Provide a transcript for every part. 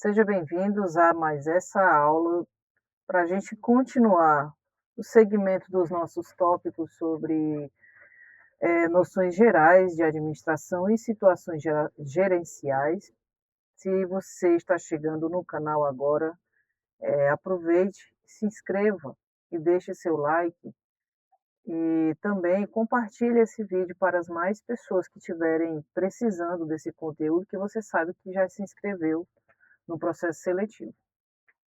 Sejam bem-vindos a mais essa aula para a gente continuar o segmento dos nossos tópicos sobre noções gerais de administração e situações gerenciais. Se você está chegando no canal agora, aproveite, se inscreva e deixe seu like e também compartilhe esse vídeo para as mais pessoas que estiverem precisando desse conteúdo que você sabe que já se inscreveu no processo seletivo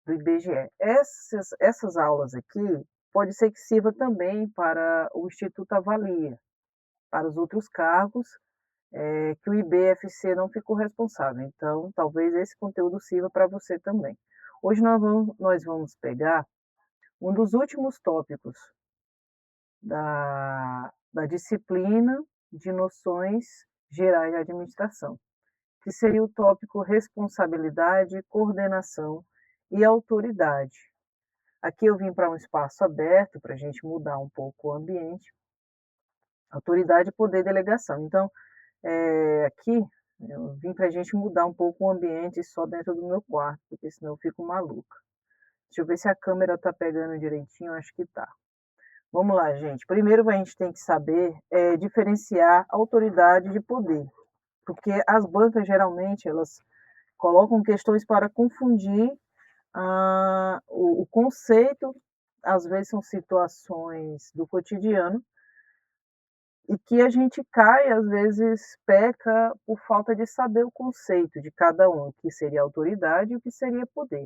do IBGE. Essas aulas aqui pode ser que sirva também para o Instituto Avalia, para os outros cargos que o IBFC não ficou responsável. Então, talvez esse conteúdo sirva para você também. Hoje nós vamos pegar um dos últimos tópicos da disciplina de noções gerais de administração, que seria o tópico responsabilidade, coordenação e autoridade. Aqui eu vim para um espaço aberto para a gente mudar um pouco o ambiente. Autoridade, poder e delegação. Então, aqui eu vim para a gente mudar um pouco o ambiente só dentro do meu quarto, porque senão eu fico maluca. Deixa eu ver se a câmera está pegando direitinho, acho que está. Vamos lá, gente. Primeiro a gente tem que saber diferenciar autoridade de poder, porque as bancas geralmente elas colocam questões para confundir o conceito. Às vezes são situações do cotidiano e que a gente cai, às vezes peca por falta de saber o conceito de cada um, o que seria autoridade e o que seria poder.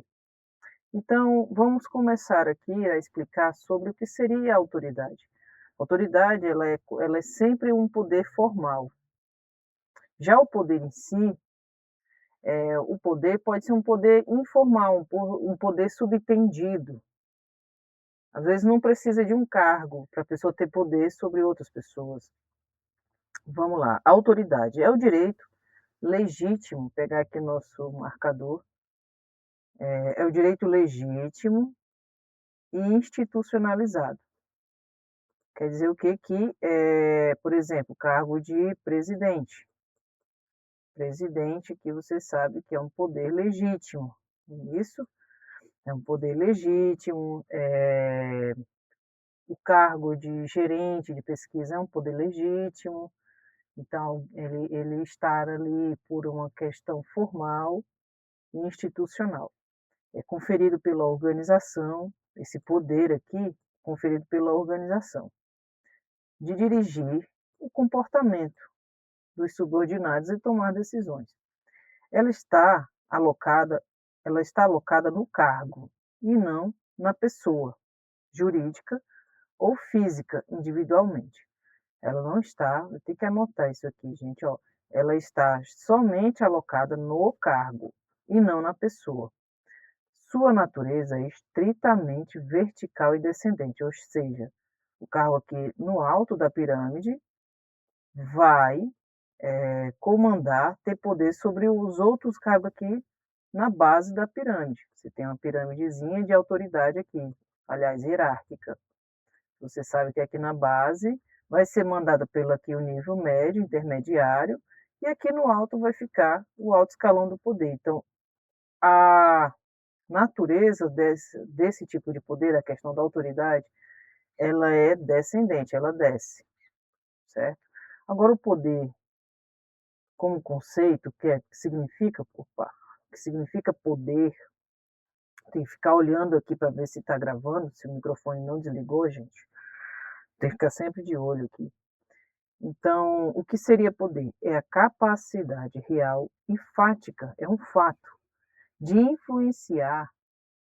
Então, vamos começar aqui a explicar sobre o que seria a autoridade. A autoridade, ela é sempre um poder formal. Já o poder em si, o poder pode ser um poder informal, um poder subtendido. Às vezes não precisa de um cargo para a pessoa ter poder sobre outras pessoas. Vamos lá, autoridade é o direito legítimo, pegar aqui nosso marcador, é o direito legítimo e institucionalizado. Quer dizer o quê? Que, por exemplo, cargo de presidente. Presidente, que você sabe que é um poder legítimo. Isso é um poder legítimo. O cargo de gerente de pesquisa é um poder legítimo. Então, ele estar ali por uma questão formal e institucional. É conferido pela organização, esse poder aqui, conferido pela organização, de dirigir o comportamento dos subordinados e tomar decisões. Ela está alocada, ela está alocada no cargo e não na pessoa jurídica ou física individualmente. Ela não está, eu tenho que anotar isso aqui, gente, ó. Ela está somente alocada no cargo e não na pessoa. Sua natureza é estritamente vertical e descendente, ou seja, o cargo aqui no alto da pirâmide vai comandar, ter poder sobre os outros cargos aqui na base da pirâmide. Você tem uma piramidezinha de autoridade aqui, aliás, hierárquica. Você sabe que aqui na base vai ser mandada pelo aqui o nível médio, intermediário, e aqui no alto vai ficar o alto escalão do poder. Então, a natureza desse tipo de poder, a questão da autoridade, ela é descendente, ela desce, certo? Agora, o poder como conceito, que significa poder, tem que ficar olhando aqui para ver se está gravando, se o microfone não desligou, gente. Tem que ficar sempre de olho aqui. Então, o que seria poder? É a capacidade real e fática, é um fato, de influenciar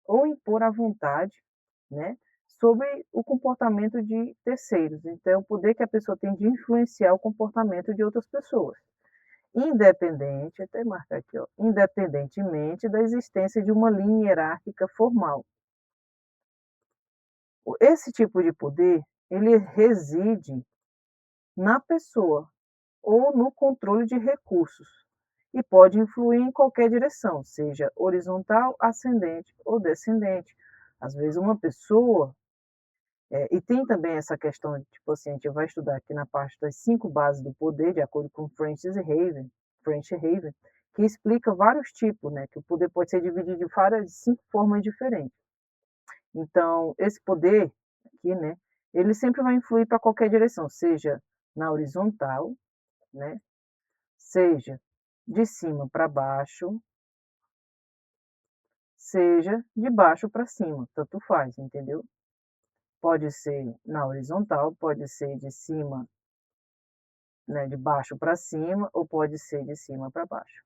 ou impor a vontade, né, sobre o comportamento de terceiros. Então, é o poder que a pessoa tem de influenciar o comportamento de outras pessoas, independente, até marcar aqui, ó, independentemente da existência de uma linha hierárquica formal. Esse tipo de poder, ele reside na pessoa ou no controle de recursos e pode influir em qualquer direção, seja horizontal, ascendente ou descendente. Às vezes uma pessoa, e tem também essa questão, tipo assim, a gente vai estudar aqui na parte das 5 bases do poder, de acordo com French Haven, que explica vários tipos, né, que o poder pode ser dividido de várias 5 formas diferentes. Então, esse poder aqui, né, ele sempre vai influir para qualquer direção, seja na horizontal, né, seja de cima para baixo, seja de baixo para cima, tanto faz, entendeu? Pode ser na horizontal, pode ser de cima, né, de baixo para cima, ou pode ser de cima para baixo,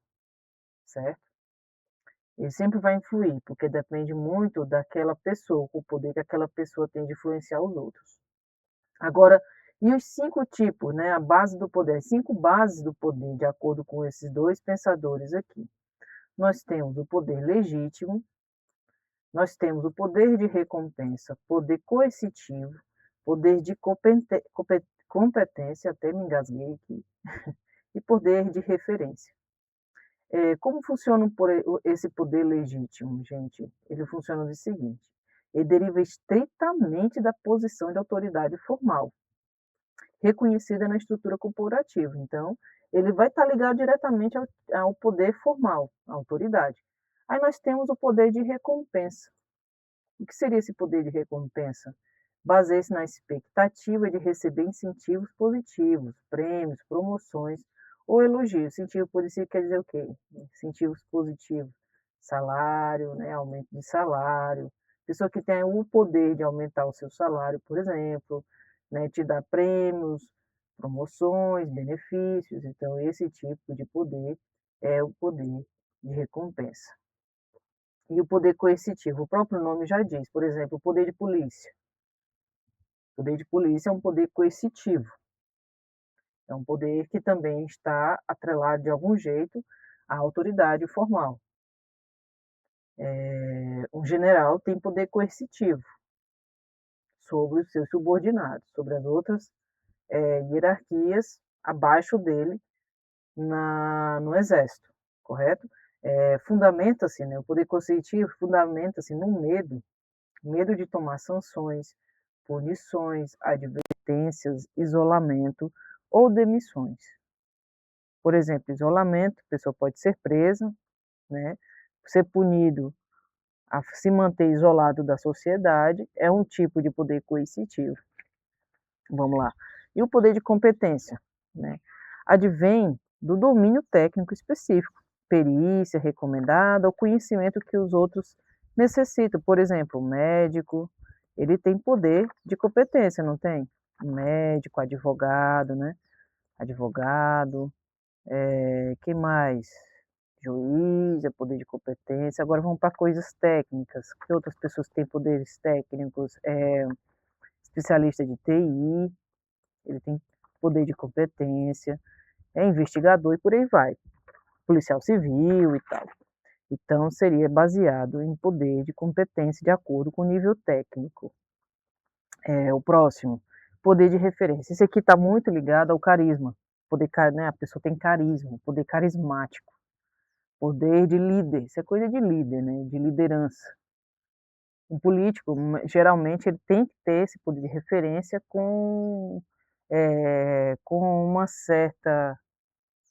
certo? Ele sempre vai influir, porque depende muito daquela pessoa, o poder que aquela pessoa tem de influenciar os outros. Agora, e os 5 tipos, né, a base do poder, as 5 bases do poder, de acordo com esses 2 pensadores aqui. Nós temos o poder legítimo, nós temos o poder de recompensa, poder coercitivo, poder de competência, até me engasguei aqui, e poder de referência. Como funciona esse poder legítimo, gente? Ele funciona do seguinte: ele deriva estritamente da posição de autoridade formal, reconhecida na estrutura corporativa. Então, ele vai estar ligado diretamente ao poder formal, à autoridade. Aí nós temos o poder de recompensa. O que seria esse poder de recompensa? Baseia-se na expectativa de receber incentivos positivos, prêmios, promoções ou elogios. Incentivo positivo quer dizer o quê? Incentivos positivos, salário, né, aumento de salário. Pessoa que tem o poder de aumentar o seu salário, por exemplo, né, te dá prêmios, promoções, benefícios. Então, esse tipo de poder é o poder de recompensa. E o poder coercitivo, o próprio nome já diz, por exemplo, o poder de polícia. O poder de polícia é um poder coercitivo, é um poder que também está atrelado de algum jeito à autoridade formal. Um general tem poder coercitivo sobre os seus subordinados, sobre as outras hierarquias abaixo dele no exército, correto? Fundamenta-se, né, o poder coercitivo fundamenta-se no medo, medo de tomar sanções, punições, advertências, isolamento ou demissões. Por exemplo, isolamento, a pessoa pode ser presa, né, ser punido a se manter isolado da sociedade, é um tipo de poder coercitivo. Vamos lá. E o poder de competência, né, advém do domínio técnico específico, perícia recomendada, o conhecimento que os outros necessitam. Por exemplo, o médico, ele tem poder de competência, não tem? O médico, advogado, né? Advogado, que mais? Juiz, é poder de competência. Agora vamos para coisas técnicas. Que outras pessoas têm poderes técnicos? Especialista de TI, ele tem poder de competência, é investigador e por aí vai. Policial civil e tal. Então, seria baseado em poder de competência de acordo com o nível técnico. O próximo, poder de referência. Esse aqui está muito ligado ao carisma. Poder, né, a pessoa tem carisma, poder carismático, poder de líder. Isso é coisa de líder, né, de liderança. Um político, geralmente, ele tem que ter esse poder de referência com uma certa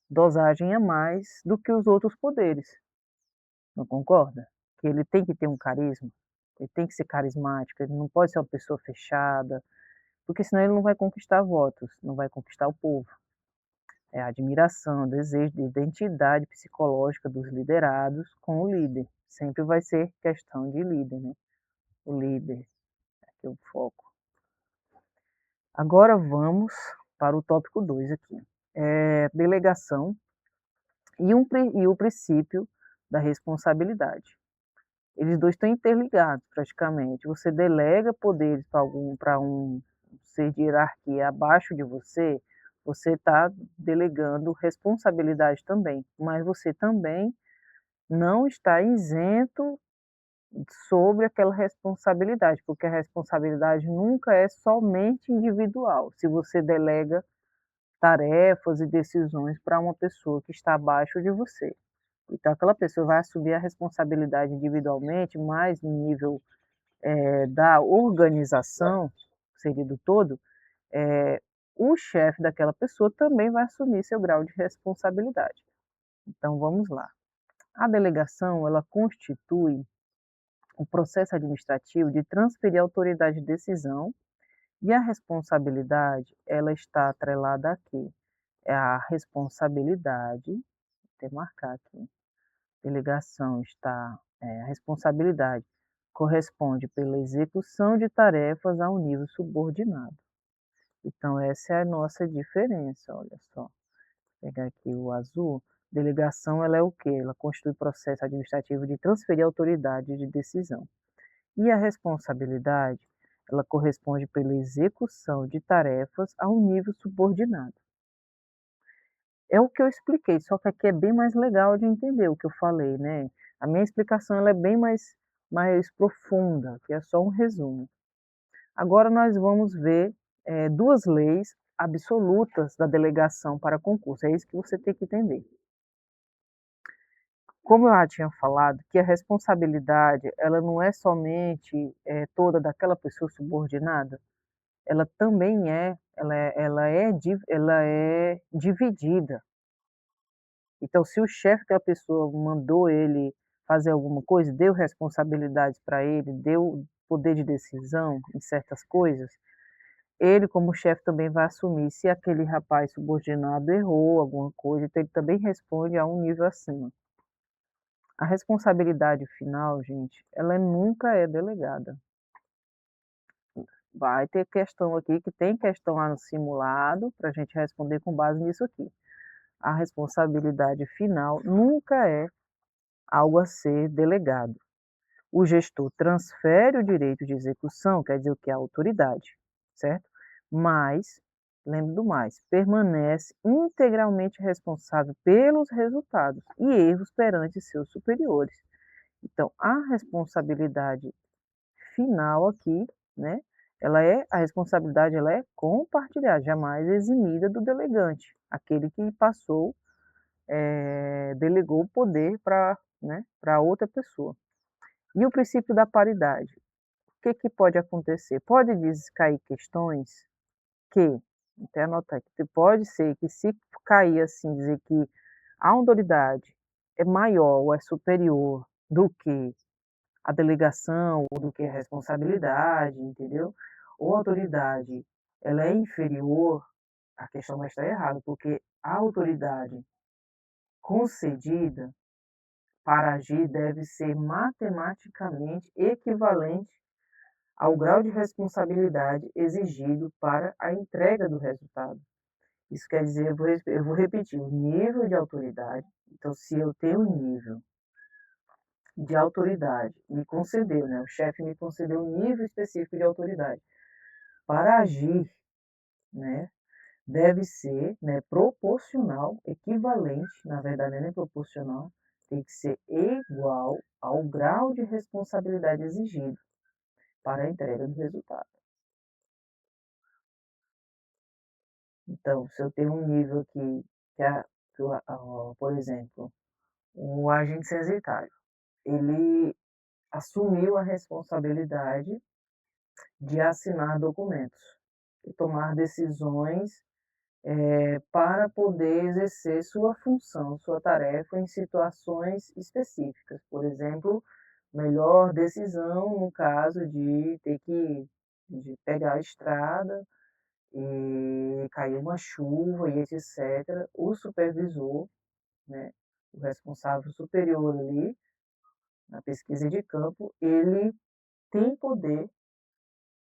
dosagem a mais do que os outros poderes. Não concorda? Que ele tem que ter um carisma, ele tem que ser carismático, ele não pode ser uma pessoa fechada, porque senão ele não vai conquistar votos, não vai conquistar o povo. É a admiração, desejo de identidade psicológica dos liderados com o líder. Sempre vai ser questão de líder, né? O líder, aqui é o foco. Agora vamos para o tópico 2 aqui. Delegação e o princípio da responsabilidade. Eles dois estão interligados praticamente. Você delega poderes para um ser de hierarquia abaixo de você, você está delegando responsabilidade também, mas você também não está isento sobre aquela responsabilidade, porque a responsabilidade nunca é somente individual. Se você delega tarefas e decisões para uma pessoa que está abaixo de você. Então, aquela pessoa vai assumir a responsabilidade individualmente, mas no nível da organização, seria do todo, o chefe daquela pessoa também vai assumir seu grau de responsabilidade. Então vamos lá. A delegação, ela constitui o processo administrativo de transferir a autoridade de decisão e a responsabilidade, ela está atrelada a quê? É a responsabilidade, vou até marcar aqui, delegação está, a responsabilidade corresponde pela execução de tarefas a um nível subordinado. Então essa é a nossa diferença, olha só. Vou pegar aqui o azul. Delegação, ela é o quê? Ela constitui processo administrativo de transferir autoridade de decisão. E a responsabilidade, ela corresponde pela execução de tarefas a um nível subordinado. É o que eu expliquei, só que aqui é bem mais legal de entender o que eu falei, né. A minha explicação ela é bem mais profunda, que é só um resumo. Agora nós vamos ver, 2 leis absolutas da delegação para concurso, é isso que você tem que entender. Como eu já tinha falado, que a responsabilidade, ela não é somente, toda daquela pessoa subordinada, ela também ela é dividida. Então, se o chefe que a pessoa mandou ele fazer alguma coisa, deu responsabilidades para ele, deu poder de decisão em certas coisas, ele como chefe também vai assumir. Se aquele rapaz subordinado errou alguma coisa, então ele também responde a um nível acima. A responsabilidade final, gente, ela nunca é delegada. Vai ter questão aqui, que tem questão lá no simulado, para a gente responder com base nisso aqui. A responsabilidade final nunca é algo a ser delegado. O gestor transfere o direito de execução, quer dizer o que é a autoridade, certo? Mas, lembre do mais, permanece integralmente responsável pelos resultados e erros perante seus superiores. Então, a responsabilidade final aqui, né? A responsabilidade ela é compartilhada, jamais eximida do delegante, aquele que passou, delegou o poder para, né, para outra pessoa. E o princípio da paridade? O que que pode acontecer? Pode cair questões que, até anotar aqui, pode ser que se cair assim, dizer que a autoridade é maior ou é superior do que a delegação ou do que a responsabilidade, entendeu? Ou a autoridade, ela é inferior, a questão vai estar errada, porque a autoridade concedida para agir deve ser matematicamente equivalente ao grau de responsabilidade exigido para a entrega do resultado. Isso quer dizer, eu vou repetir, o nível de autoridade. Então, se eu tenho um nível de autoridade, me concedeu, né? O chefe me concedeu um nível específico de autoridade. Para agir, né, deve ser, né, proporcional, equivalente, na verdade não é nem proporcional, tem que ser igual ao grau de responsabilidade exigido para a entrega do resultado. Então, se eu tenho um nível aqui, por exemplo, o agente censitário, ele assumiu a responsabilidade de assinar documentos e tomar decisões, para poder exercer sua função, sua tarefa em situações específicas. Por exemplo, melhor decisão no caso de pegar a estrada e cair uma chuva e etc. O supervisor, né, o responsável superior ali na pesquisa de campo, ele tem poder,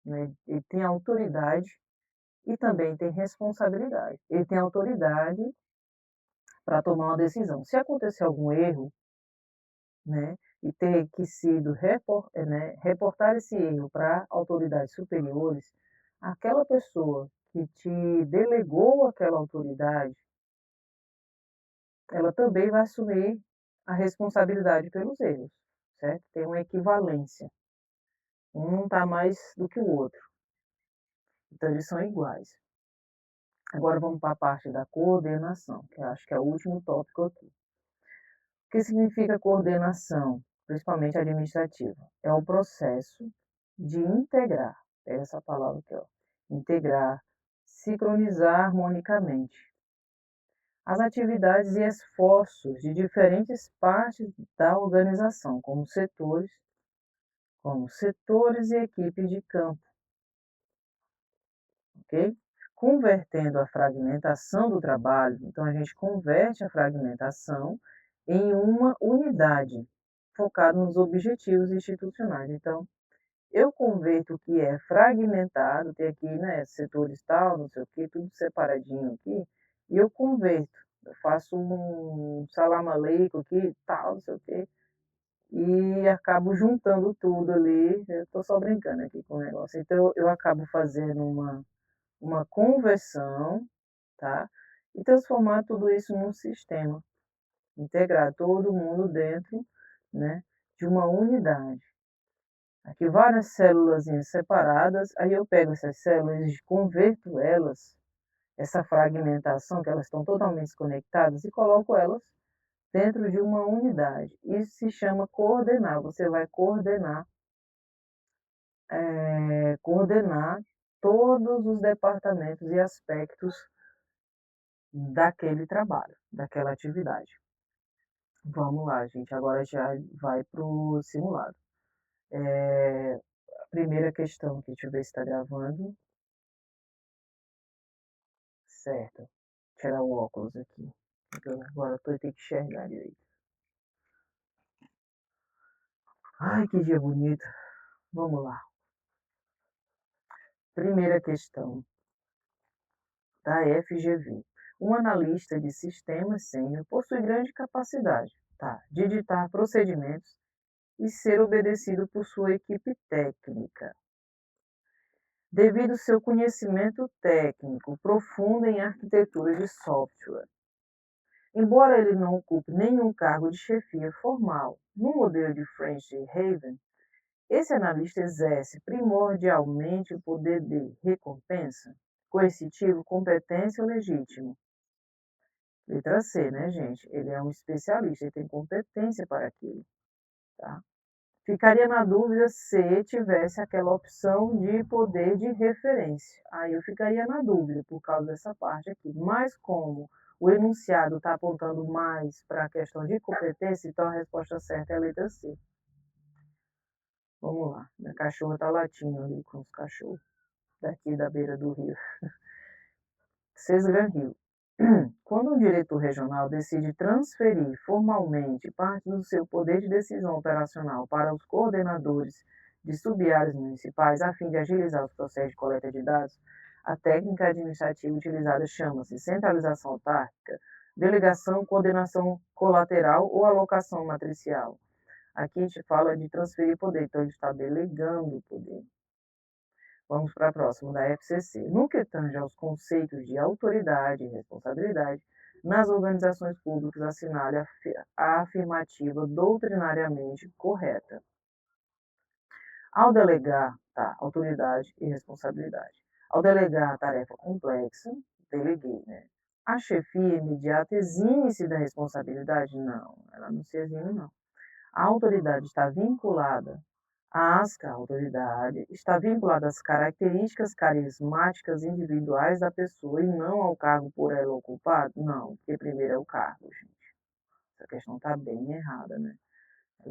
né, ele tem autoridade e também tem responsabilidade. Ele tem autoridade para tomar uma decisão. Se acontecer algum erro, né, e ter que sido reportar esse erro para autoridades superiores, aquela pessoa que te delegou aquela autoridade, ela também vai assumir a responsabilidade pelos erros, certo? Tem uma equivalência. Um não está mais do que o outro. Então, eles são iguais. Agora vamos para a parte da coordenação, que eu acho que é o último tópico aqui. O que significa coordenação, principalmente administrativa? É o processo de integrar, é essa palavra aqui, ó, integrar, sincronizar harmonicamente as atividades e esforços de diferentes partes da organização, como setores e equipes de campo, ok? Convertendo a fragmentação do trabalho, então a gente converte a fragmentação em uma unidade, focada nos objetivos institucionais. Então, eu converto o que é fragmentado, tem aqui, né, setores tal, não sei o quê, tudo separadinho aqui, e eu converto. Eu faço um salam aleikum aqui, tal, não sei o quê, e acabo juntando tudo ali. Eu estou só brincando aqui com o negócio. Então, eu acabo fazendo uma conversão, tá? E transformar tudo isso num sistema, integrar todo mundo dentro, né, de uma unidade. Aqui várias células separadas, aí eu pego essas células e converto elas, essa fragmentação, que elas estão totalmente desconectadas, e coloco elas dentro de uma unidade. Isso se chama coordenar. Você vai coordenar todos os departamentos e aspectos daquele trabalho, daquela atividade. Vamos lá, gente. Agora já vai para o simulado. A primeira questão aqui, deixa eu ver se está gravando. Certo. Tirar o óculos aqui. Então, agora eu tenho que enxergar direito. Ai, que dia bonito. Vamos lá. Primeira questão da FGV. Um analista de sistemas sênior possui grande capacidade, tá, de ditar procedimentos e ser obedecido por sua equipe técnica. Devido ao seu conhecimento técnico profundo em arquitetura de software. Embora ele não ocupe nenhum cargo de chefia formal no modelo de French Haven, esse analista exerce primordialmente o poder de recompensa, coercitivo, competência ou legítimo. Letra C, né, gente? Ele é um especialista, ele tem competência para aquilo, tá? Ficaria na dúvida se tivesse aquela opção de poder de referência. Aí eu ficaria na dúvida por causa dessa parte aqui. Mas como o enunciado está apontando mais para a questão de competência, então a resposta certa é a letra C. Vamos lá. Minha cachorra está latindo ali com os cachorros daqui da beira do rio. Cesar Rio. Quando um diretor regional decide transferir formalmente parte do seu poder de decisão operacional para os coordenadores de sub-áreas municipais a fim de agilizar os processos de coleta de dados, a técnica administrativa utilizada chama-se centralização autárquica, delegação, coordenação colateral ou alocação matricial. Aqui a gente fala de transferir poder, então ele está delegando o poder. Vamos para a próxima, da FCC. No que tange aos conceitos de autoridade e responsabilidade, nas organizações públicas assinale a afirmativa doutrinariamente correta. Ao delegar, tá, autoridade e responsabilidade. Ao delegar a tarefa complexa, deleguei, né? A chefia imediata exime-se da responsabilidade? Não, ela não se exime, não. A autoridade está vinculada a autoridade está vinculada às características carismáticas individuais da pessoa e não ao cargo por ela ocupado? Não, porque primeiro é o cargo, gente. Essa questão está bem errada, né?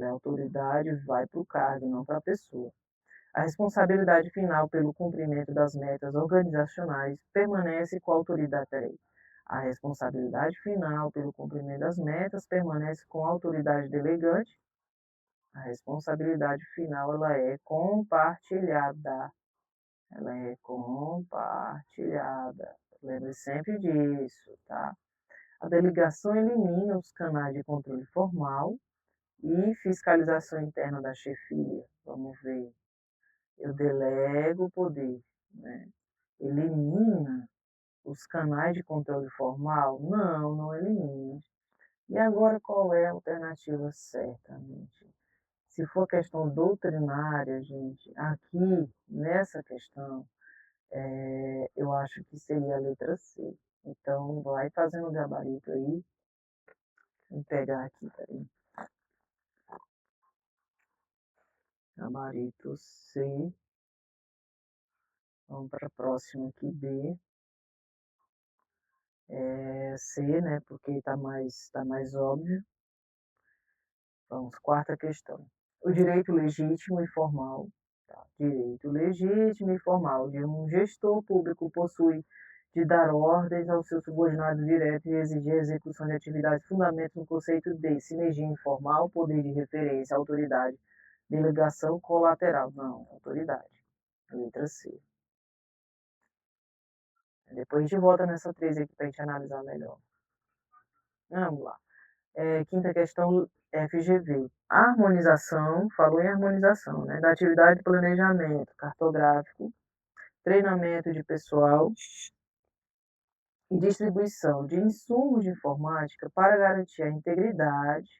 A autoridade vai para o cargo e não para a pessoa. A responsabilidade final pelo cumprimento das metas organizacionais permanece com a autoridade. Peraí. A responsabilidade final pelo cumprimento das metas permanece com a autoridade delegante. A responsabilidade final ela é compartilhada. Ela é compartilhada. Lembre sempre disso, tá? A delegação elimina os canais de controle formal e fiscalização interna da chefia. Vamos ver. Eu delego o poder, né? Elimina os canais de controle formal? Não, não elimina. E agora qual é a alternativa certa, gente? Se for questão doutrinária, gente, aqui nessa questão, eu acho que seria a letra C. Então, vai fazendo o gabarito aí. Vou pegar aqui, peraí. Gabarito C. Vamos para a próxima aqui, D. C, né, porque tá mais óbvio. Vamos, quarta questão. O direito legítimo e formal, tá? Direito legítimo e formal de um gestor público possui de dar ordens aos seus subordinados diretos e exigir a execução de atividades fundamentos no conceito de sinergia informal, poder de referência, autoridade, delegação colateral. Não, autoridade. Letra C. Depois a gente volta nessa 3 aqui para a gente analisar melhor. Vamos lá. Quinta questão, FGV. Harmonização, falou em harmonização, né? Da atividade de planejamento cartográfico, treinamento de pessoal e distribuição de insumos de informática para garantir a integridade.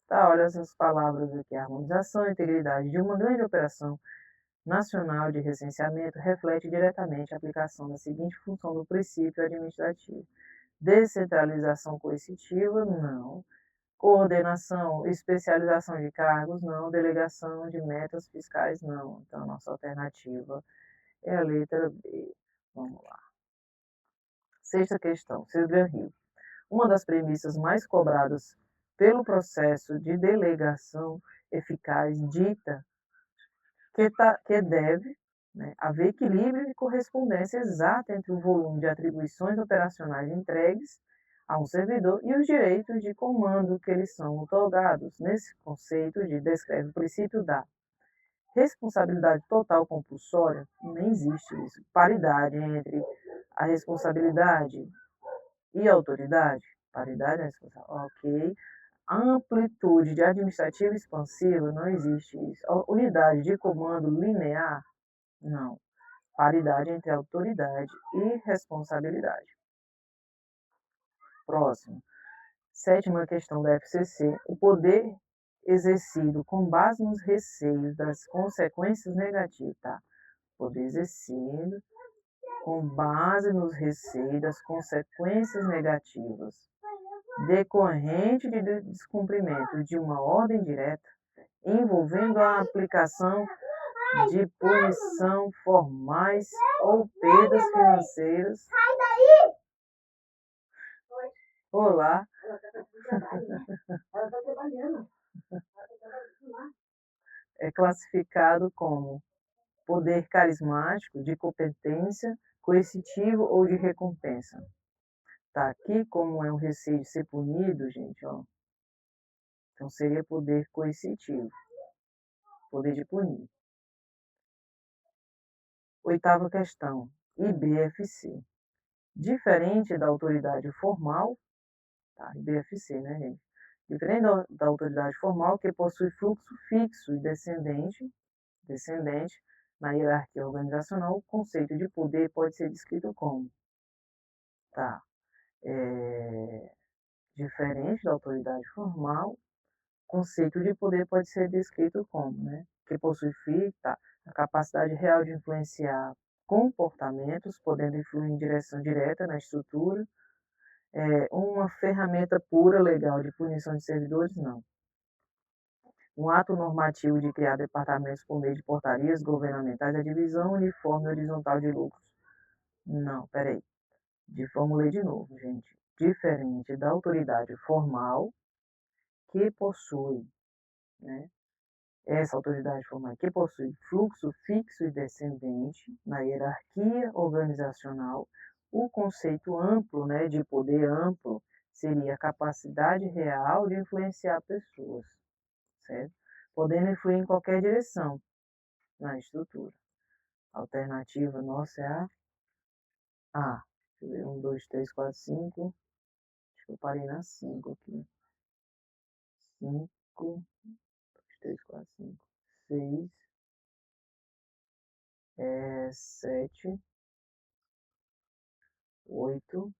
Tá, olha essas palavras aqui: harmonização e integridade de uma grande operação nacional de recenseamento reflete diretamente a aplicação da seguinte função do princípio administrativo: descentralização coercitiva, não. Coordenação, especialização de cargos, não. Delegação de metas fiscais, não. Então, a nossa alternativa é a letra B. Vamos lá. Sexta questão, Silvia Rio. Uma das premissas mais cobradas pelo processo de delegação eficaz dita que deve, né, haver equilíbrio e correspondência exata entre o volume de atribuições operacionais entregues a um servidor e os direitos de comando que lhes são otorgados. Nesse conceito descreve o princípio da responsabilidade total compulsória. Nem existe isso. Paridade entre a responsabilidade e a autoridade. Paridade é responsabilidade. Ok. Amplitude de administrativa expansiva, não existe isso. Unidade de comando linear, não. Paridade entre autoridade e responsabilidade. Próximo. Sétima questão da FCC. O poder exercido com base nos receios das consequências negativas, tá? Poder exercido com base nos receios das consequências negativas decorrente de descumprimento de uma ordem direta envolvendo a aplicação de punição formais ou perdas financeiras. Olá. É classificado como poder carismático, de competência, coercitivo ou de recompensa. Tá aqui como é um receio de ser punido, gente, ó. Então seria poder coercitivo, poder de punir. Oitava questão, IBFC. Diferente da autoridade formal, tá? IBFC, né, gente? Diferente da autoridade formal, que possui fluxo fixo e descendente na hierarquia organizacional, o conceito de poder pode ser descrito como, tá? Diferente da autoridade formal, conceito de poder pode ser descrito como, né? Que possui tá? A capacidade real de influenciar comportamentos, podendo influir em direção direta na estrutura. Uma ferramenta pura legal de punição de servidores, não. Um ato normativo de criar departamentos por meio de portarias governamentais, a divisão uniforme horizontal de lucros. Não, peraí. Vamos ler de novo, gente. Diferente da autoridade formal, que possui, né? Essa autoridade formal que possui fluxo fixo e descendente na hierarquia organizacional, o conceito amplo, né, de poder amplo seria a capacidade real de influenciar pessoas, certo? Podendo influir em qualquer direção na estrutura. A alternativa nossa é a A. Deixa eu ver, 1, 2, 3, 4, 5. Acho que eu parei na 5 aqui. 5, 2, 3, 4, 5, 6, 7, 8.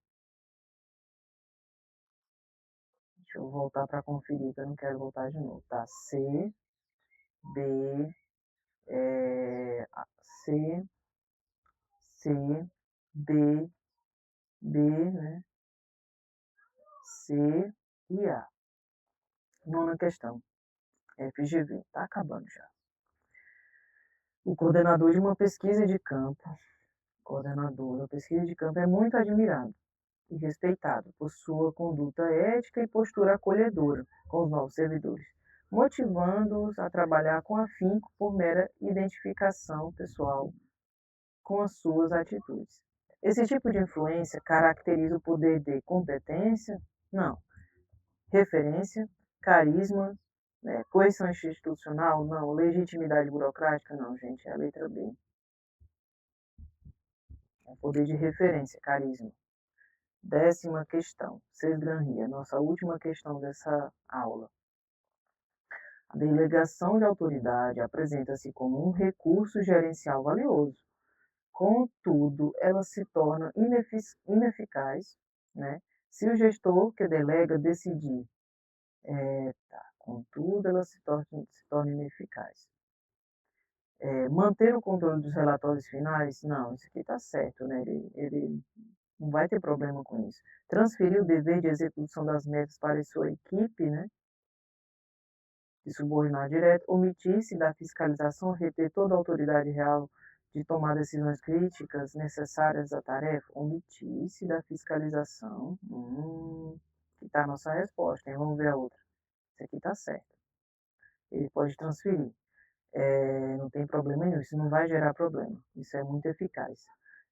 Deixa eu voltar para conferir, que eu não quero voltar de novo. Tá, C, B, C, C, B, B, né? C e A. Nona questão. FGV. Tá acabando já. O coordenador de uma pesquisa de campo, coordenador da pesquisa de campo é muito admirado e respeitado por sua conduta ética e postura acolhedora com os novos servidores, motivando-os a trabalhar com afinco por mera identificação pessoal com as suas atitudes. Esse tipo de influência caracteriza o poder de competência? Não. Referência, carisma, né? Coerção institucional? Não. Legitimidade burocrática? Não, gente, é a letra B. É poder de referência, carisma. 10ª questão, Cisgranria, nossa última questão dessa aula. A delegação de autoridade apresenta-se como um recurso gerencial valioso. Contudo, ela se torna ineficaz, né, se o gestor que delega decidir. Contudo, ela se torna ineficaz. Manter o controle dos relatórios finais? Não, isso aqui está certo, né? Ele não vai ter problema com isso. Transferir o dever de execução das metas para a sua equipe, né? De subordinar direto, omitir-se da fiscalização, reter toda a autoridade real de tomar decisões críticas necessárias à tarefa, omitir-se da fiscalização. Aqui está a nossa resposta, hein? Vamos ver a outra. Isso aqui está certo. Ele pode transferir. Não tem problema nenhum, isso não vai gerar problema. Isso é muito eficaz.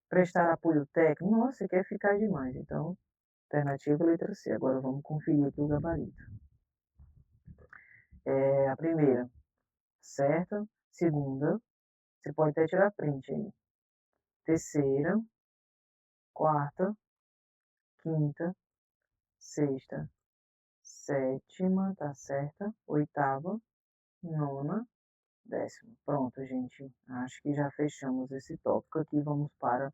Prestar apoio técnico, nossa, isso aqui é eficaz demais. Então, alternativa letra C. Agora vamos conferir aqui o gabarito. A primeira, certa. Segunda, você pode até tirar print aí. Terceira, quarta, quinta, sexta, sétima, tá certa. Oitava, nona, décima. Pronto, gente. Acho que já fechamos esse tópico aqui. Vamos para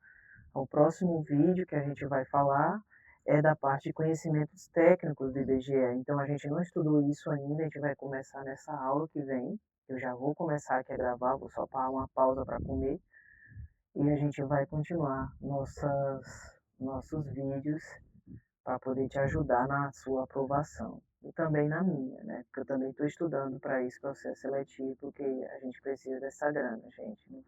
o próximo vídeo que a gente vai falar é da parte de conhecimentos técnicos do IBGE. Então a gente não estudou isso ainda, a gente vai começar nessa aula que vem. Eu já vou começar aqui a gravar, vou só parar uma pausa para comer e a gente vai continuar nossos vídeos para poder te ajudar na sua aprovação e também na minha, né? Porque eu também estou estudando para esse processo seletivo, porque a gente precisa dessa grana, gente. Não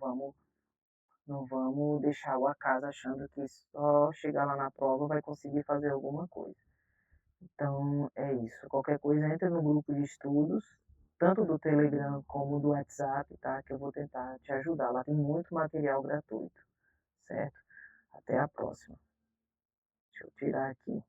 vamos deixar o acaso achando que só chegar lá na prova vai conseguir fazer alguma coisa. Então, é isso. Qualquer coisa, entra no grupo de estudos, tanto do Telegram como do WhatsApp, tá? Que eu vou tentar te ajudar. Lá tem muito material gratuito, certo? Até a próxima. Deixa eu tirar aqui.